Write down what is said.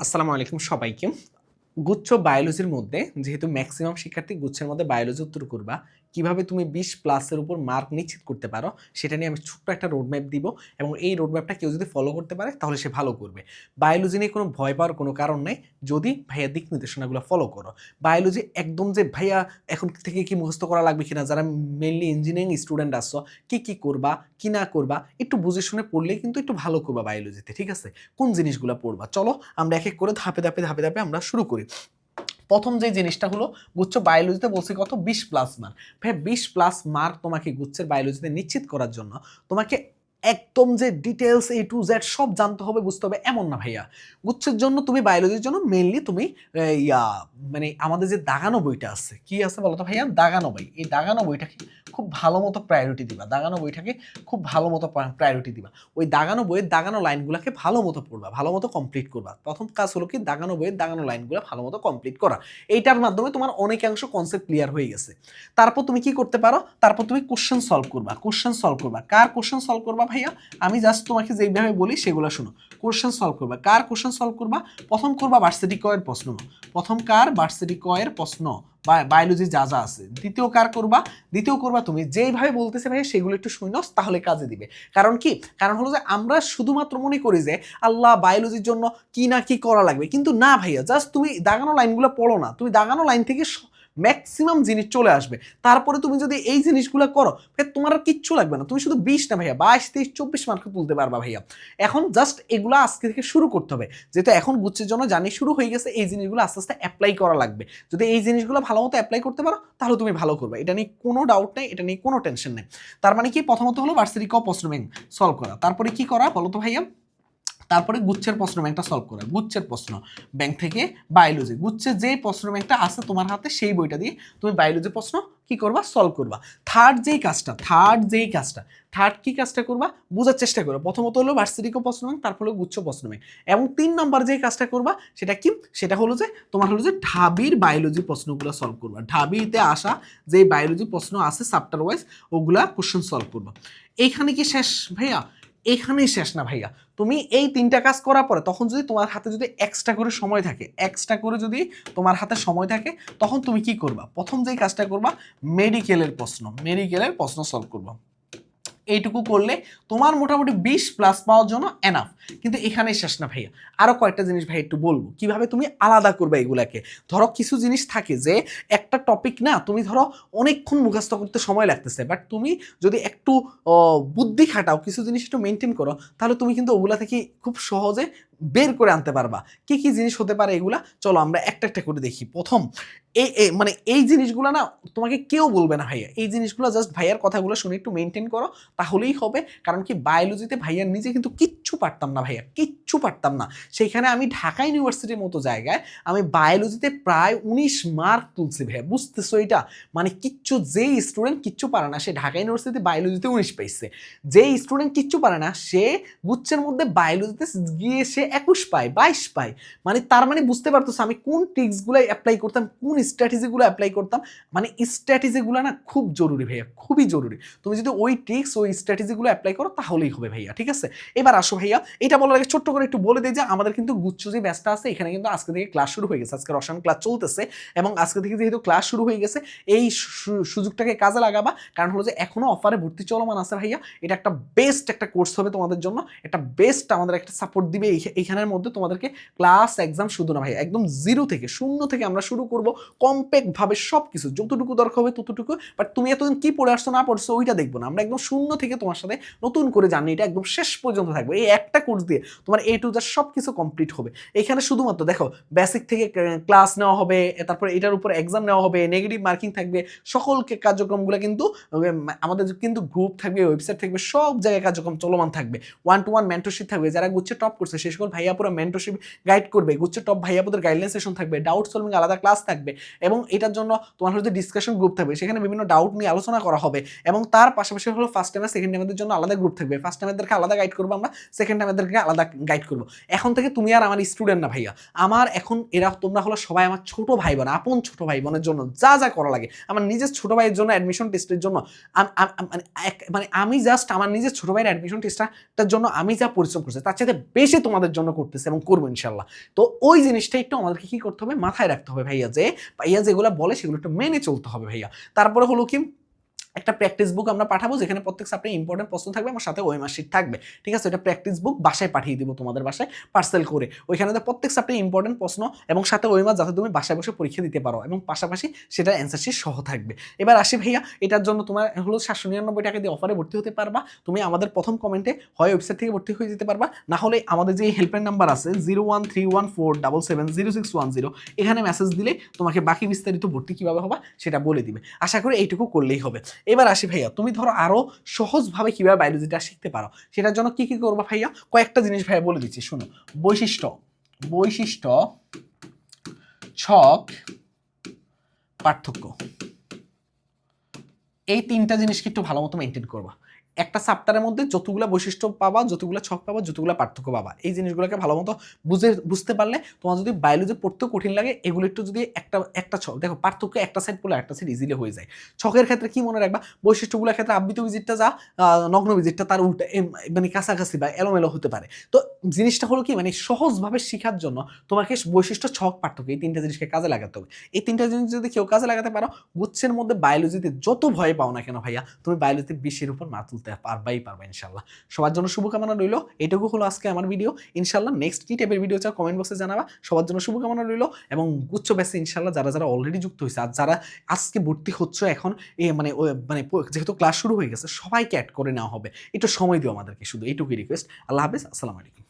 আসসালামু আলাইকুম সবাইকে। গুচ্ছ বায়োলজির মধ্যে যেহেতু ম্যাক্সিমাম শিক্ষার্থী গুচ্ছের মধ্যে বায়োলজি উত্তর করবা, কিভাবে তুমি 20 প্লাসের উপর মার্ক নিশ্চিত করতে পারো সেটা নিয়ে আমি ছোট্ট একটা রোডম্যাপ দিব এবং এই রোডম্যাপটা কেউ যদি ফলো করতে পারে তাহলে সে ভালো করবে। বায়োলজি নিয়ে কোনো ভয় পাওয়ার কোনো কারণ নেই যদি ভাইয়া দিক নির্দেশনাগুলো ফলো করো। বায়োলজি একদম যে ভাইয়া এখন থেকে কি মুখস্থ করা লাগবে কিনা, যারা মেইনলি ইঞ্জিনিয়ারিং স্টুডেন্ট আসছো কি করবা কি না করবা একটু বুঝে শুনে পড়লেই কিন্তু একটু ভালো করবা বায়োলজিতে, ঠিক আছে? কোন জিনিসগুলো পড়বা চলো আমরা এক এক করে ধাপে ধাপে আমরা শুরু করি। প্রথম যে জিনিসটা হলো গুচ্ছ বায়োলজিতে বলছি কত 20 প্লাস মার্ক। ভাই 20 প্লাস মার্ক তোমাকে গুচ্ছের বায়োলজিতে নিশ্চিত করার জন্য তোমাকে একদম যে ডিটেলস A to Z সব জানতে হবে বুঝতে হবে এমন না ভাইয়া। গুচ্ছের জন্য তুমি বায়োলজির জন্য মেইনলি তুমি ইয়া মানে আমাদের যে দাগানো বইটা আছে, কি আছে বলতো ভাইয়া, দাগানো বই। এই দাগানো বইটাকে খুব ভালো মতো প্রায়োরিটি দিবা, দাগানো বইটাকে খুব ভালো মতো প্রায়োরিটি দিবা। ওই দাগানো বইয়ের দাগানো লাইনগুলোকে ভালো মতো পড়বা, ভালো মতো কমপ্লিট করবা। প্রথম কাজ হলো কি দাগানো বইয়ের দাগানো লাইনগুলো ভালো মতো কমপ্লিট করা। এইটার মাধ্যমে তোমার অনেকাংশ কনসেপ্ট ক্লিয়ার হয়ে গেছে। তারপর তুমি কি করতে পারো, তারপর তুমি কোশ্চেন সলভ করবা। কোশ্চেন সলভ করবা, কার কোশ্চেন সলভ করবা ভাইয়া? আমি জাস্ট তোমাকে যেভাবে বলি সেগুলো শোনো। কোশ্চেন সলভ করবা, কার কোশ্চেন সলভ করবা? প্রথম করবা ভার্সিটি কয়ের প্রশ্ন, প্রথম কার ভার্সিটি কয়ের প্রশ্ন বা বায়োলজি যা যা আছে। দ্বিতীয় কার করবা? দ্বিতীয় করবা তুমি যেইভাবে বলতেছে ভাই সেগুলো একটু শুনো, তাহলে কাজে দিবে। কারণ কি, কারণ হলো যে আমরা শুধুমাত্র মনে করি যে আল্লাহ বায়োলজির জন্য কি না কি করা লাগবে, কিন্তু না ভাইয়া, জাস্ট তুমি দাগানো লাইনগুলো পড়ো না, তুমি দাগানো লাইন থেকে ম্যাক্সিমাম জিনিস চলে আসবে। তারপরে তুমি যদি এই জিনিসগুলো করো তোমার আর কিচ্ছু লাগবে না, তুমি শুধু 20 না ভাইয়া 22 23 24 মার্ক তুলতে পারবা ভাইয়া। এখন জাস্ট এগুলো আজকে থেকে শুরু করতে হবে, যেহেতু এখন গুচ্ছের জন্য জানি শুরু হয়ে গেছে, এই জিনিসগুলো আস্তে আস্তে অ্যাপ্লাই করা লাগবে। যদি এই জিনিসগুলো ভালো মতো অ্যাপ্লাই করতে পারো তাহলে তুমি ভালো করবে, এটা নিয়ে কোনো ডাউট নেই, এটা নিয়ে কোনো টেনশন নেই। তার মানে কি, প্রথমত হলো ভার্সিটি ক প্রশ্ন ব্যাংক সলভ করা, তারপরে কি করা বলো তো ভাইয়া? তারপরে গুচ্ছের প্রশ্ন ব্যাংকটা সলভ করা। গুচ্ছের প্রশ্ন ব্যাংক থেকে বায়োলজি, গুচ্ছের যে প্রশ্ন ব্যাংকটা আছে তোমার হাতে সেই বইটা দিয়ে তুমি বায়োলজি প্রশ্ন কি করবা, সলভ করবা। থার্ড কি কাজটা করবা বোঝার চেষ্টা করো। প্রথমত হলো ভার্সিটিকো প্রশ্ন ব্যাংক, তারপর হলো গুচ্ছ প্রশ্ন ব্যাংক, এবং 3 নম্বর যে কাজটা করবা সেটা কি, সেটা হলো যে তোমার হলো যে ঢাবির বায়োলজি প্রশ্নগুলো সলভ করবা। ঢাবিতে আসা যে বায়োলজি প্রশ্ন আছে চ্যাপ্টার ওয়াইজ ওগুলা কোশ্চেন সলভ করবা। এইখানে কি শেষ ভাইয়া? এখানেই শেষ না ভাইয়া। তুমি এই 3টা কাজ করার পরে তখন যদি তোমার হাতে যদি এক্সট্রা করে সময় থাকে, এক্সট্রা করে যদি তোমার হাতে সময় থাকে, তখন তুমি কি করবা? প্রথম যেই কাজটা করবা মেডিকেলের প্রশ্ন সলভ করবা। এইটুকু করলে তোমার মোটামুটি 20 প্লাস পাওয়ার জন্য এনাফ। কিন্তু এখানেই শেষ না ভাইয়া, আরো কয়েকটা জিনিস ভাই একটু বলবো কিভাবে তুমি আলাদা করবে এগুলাকে। ধরো কিছু জিনিস থাকে যে একটা টপিক না তুমি ধরো অনেকক্ষণ মুখস্থ করতে সময় লাগতেছে, বাট তুমি যদি একটু বুদ্ধি খাটাও, কিছু জিনিস একটু মেনটেন করো, তাহলে তুমি কিন্তু ওগুলা থেকে খুব সহজে বের করে আনতে পারবা। কি কি জিনিস হতে পারে এগুলা, চলো আমরা একটা একটা করে দেখি। প্রথম মানে এই জিনিসগুলো না তোমাকে কেউ বলবে না ভাইয়া, এই জিনিসগুলো জাস্ট ভাইয়ার কথাগুলো শুনে একটু মেনটেন করো তাহলেই হবে। কারণ কি, বায়োলজিতে ভাইয়ার নিজে কিন্তু কিচ্ছু পারতাম না ভাইয়া, কিচ্ছু পারতাম না। সেইখানে আমি ঢাকা ইউনিভার্সিটির মতো জায়গায় আমি বায়োলজিতে প্রায় 19 মার্ক তুলছি ভাইয়া, বুঝতেছো এটা? মানে কিচ্ছু, যেই স্টুডেন্ট কিচ্ছু পারে না সে ঢাকা ইউনিভার্সিটিতে বায়োলজিতে 19 পাইছে, যেই স্টুডেন্ট কিচ্ছু পারে না সে গুচ্ছের মধ্যে বায়োলজিতে গিয়ে সে 21 পায় 22 পায়। মানে তার মানে বুঝতে পারতেছো আমি কোন ট্রিক্সগুলো অ্যাপ্লাই করতাম, কোন স্ট্র্যাটেজিগুলো অ্যাপ্লাই করতাম। মানে স্ট্র্যাটেজিগুলো না খুব জরুরি ভাইয়া, খুবই জরুরি। তুমি যদি ওই ট্রিক্স ওই স্ট্র্যাটেজিগুলো অ্যাপ্লাই করো তাহলেই হবে ভাইয়া, ঠিক আছে? এবার আসো ভাইয়া, এটা বলার আগে ছোট্ট করে একটু বলে দেই যে আমাদের কিন্তু গুচ্ছ যে ব্যাচটা আছে এখানে কিন্তু আজকে থেকে ক্লাস শুরু হয়ে গেছে, আজকে রসায়ন ক্লাস চলতেছে, এবং আজকে থেকে যেহেতু ক্লাস শুরু হয়ে গেছে এই সুযোগটাকে কাজে লাগাবা। কারণ হলো যে এখনো অফারে ভর্তি চলমান আছে ভাইয়া, এটা একটা বেস্ট একটা কোর্স হবে তোমাদের জন্য, একটা বেস্ট আমাদের একটা সাপোর্ট দিবে এইখানের মধ্যে তোমাদেরকে। ক্লাস এক্সাম শুধু না ভাইয়া, একদম জিরো থেকে শূন্য থেকে আমরা শুরু করব, কম্প্যাক্ট ভাবে সবকিছু যতটুকু দরকার হবে ততটুকু। বাট তুমি এতদিন কি পড়ে আসছো না পড়ছো ওইটা দেখবো না, আমরা একদম শূন্য থেকে তোমার সাথে নতুন করে জানি, এটা একদম শেষ পর্যন্ত থাকবে। এই একটা কোর্স দিয়ে তোমার A to Z সব কিছু কমপ্লিট হবে। এখানে শুধুমাত্র দেখো বেসিক থেকে ক্লাস নেওয়া হবে, তারপরে এটার উপর এক্সাম নেওয়া হবে, নেগেটিভ মার্কিং থাকবে, সকল কার্যক্রমগুলো কিন্তু আমাদের কিন্তু গ্রুপ থাকবে, ওয়েবসাইট থাকবে, সব জায়গায় কার্যক্রম চলমান থাকবে। 1-to-1 মেন্টরশিপ থাকবে, যারা গুচ্ছে টপ করছে সে সকল ভাইয়াপুরা মেন্টরশিপ গাইড করবে, গুচ্ছে টপ ভাইয়াপুদের গাইডলাইন সেশন থাকবে, ডাউট সলভিং আলাদা ক্লাস থাকবে, এবং এটার জন্য তোমার হচ্ছে ডিসকাশন গ্রুপ থাকবে, সেখানে বিভিন্ন ডাউট নিয়ে আলোচনা করা হবে। এবং তার পাশাপাশি হলো ফার্স্ট টাইম আর সেকেন্ড টাইমের জন্য আলাদা গ্রুপ থাকবে। ফার্স্ট টাইমেরদেরকে আলাদা গাইড করবো আমরা, সেকেন্ড টাইমেরদেরকে আলাদা গাইড করবো। এখন থেকে তুমি আর আমার স্টুডেন্ট না ভাইয়া, আমার এখন এরা তোমরা হলো সবাই আমার ছোট ভাই বোন, আপন ছোট ভাই বোনের জন্য যা যা করা লাগে আমার নিজের ছোট ভাইয়ের জন্য অ্যাডমিশন টেস্টের জন্য মানে আমি জাস্ট আমার নিজের ছোট ভাইয়ের অ্যাডমিশন টেস্টটার জন্য আমি যা পরিশ্রম করছি তার চাইতে বেশি তোমাদের জন্য করতেছে এবং করবো ইনশাল্লাহ। তো ওই জিনিসটা একটু আমাদেরকে কি করতে হবে, মাথায় রাখতে হবে ভাইয়া, যে ভাইয়া যেগুলো বলে সেগুলো একটু মেনে চলতে হবে ভাইয়া। তারপরে হলো কি একটা প্র্যাকটিস বুক আমরা পাঠাবো, যেখানে প্রত্যেক সাবজেক্টে ইম্পর্টেন্ট প্রশ্ন থাকবে, আমার সাথে ওই মার্কশিট থাকবে, ঠিক আছে? এটা প্র্যাকটিস বুক বাসায় পাঠিয়ে দিব তোমাদের বাসায় পার্সেল করে, ওইখানে প্রত্যেক সাবজেক্টে ইম্পর্টেন্ট প্রশ্ন এবং সাথে ওই মার্ক, যাতে তুমি বাসায় বসে পরীক্ষা দিতে পারো, এবং পাশাপাশি সেটার অ্যান্সার শিট সহ থাকবে। এবার আসি ভাইয়া, এটার জন্য তোমার হলো 799 টাকা দিয়ে অফারে ভর্তি হতে পারবা। তুমি আমাদের প্রথম কমেন্টে হয় ওয়েবসাইট থেকে ভর্তি হয়ে যেতে পারবা, না হলে আমাদের যে হেল্পলাইন নাম্বার আছে 01314770610, এখানে মেসেজ দিলে তোমাকে বাকি বিস্তারিত ভর্তি কিভাবে হবা সেটা বলে দিবে। আশা করি এইটুকু করলেই হবে। এবার আসি ভাইয়া, তুমি ধরো আরো সহজভাবে কিভাবে বায়োলজিটা শিখতে পারো, সেটার জন্য কি কি করবা ভাইয়া, কয়েকটা জিনিস ভাইয়া বলে দিচ্ছি শুনো। বৈশিষ্ট্য, ছক, পার্থক্য, এই তিনটা জিনিসকে একটু ভালো মতো মেনটেন করবা। একটা চ্যাপ্টারের মধ্যে যতগুলো বৈশিষ্ট্য পাবা, যতগুলো ছক পাবা, যতগুলো পার্থক্য পাবা, এই জিনিসগুলোকে ভালো মতো বুঝতে পারলে তোমার যদি বায়োলজি পড়তে কঠিন লাগে, এগুলো একটু যদি একটা ছক দেখো, পার্থক্য একটা সাইড পড়লে একটা সাইড ইজিলি হয়ে যায়। ছকের ক্ষেত্রে কি মনে রাখবা, বৈশিষ্ট্যগুলোর ক্ষেত্রে আবৃত ভিজিটটা যা, নগ্ন ভিজিটটা তার উল্টা, মানে কাছাকাছি বা এলোমেলো হতে পারে। তো জিনিসটা হলো কি, মানে সহজভাবে শেখার জন্য তোমাকে বৈশিষ্ট্য, ছক, পার্থক্য এই তিনটা জিনিসকে কাজে লাগাতে হবে। এই তিনটা জিনিস যদি কেউ কাজে লাগাতে পারো, গুচ্ছের মধ্যে বায়োলজিতে যত ভয় পাও না কেন ভাইয়া, তুমি বায়োলজিতে 20-এর উপর মার্ক তুলতে পারবা ইনশাল্লাহ। সবার জন্য শুভকামনা রইল। এটুকু হলো আজকে আমার ভিডিও। ইনশাল্লাহ নেক্সট কি টাইপের ভিডিও চাও কমেন্ট বক্সে জানাবা। সবার জন্য শুভকামনা রইল, এবং গুচ্ছ ব্যাচে ইনশাল্লাহ যারা যারা অলরেডি যুক্ত হয়েছে আর যারা আজকে ভর্তি হচ্ছে এখন, মানে যেহেতু ক্লাস শুরু হয়ে গেছে, সবাইকে অ্যাড করে নেওয়া হবে। একটু সময় দিও আমাদেরকে, শুধু এইটুকুই রিকোয়েস্ট। আল্লাহ হাফেজ, আসসালামু আলাইকুম।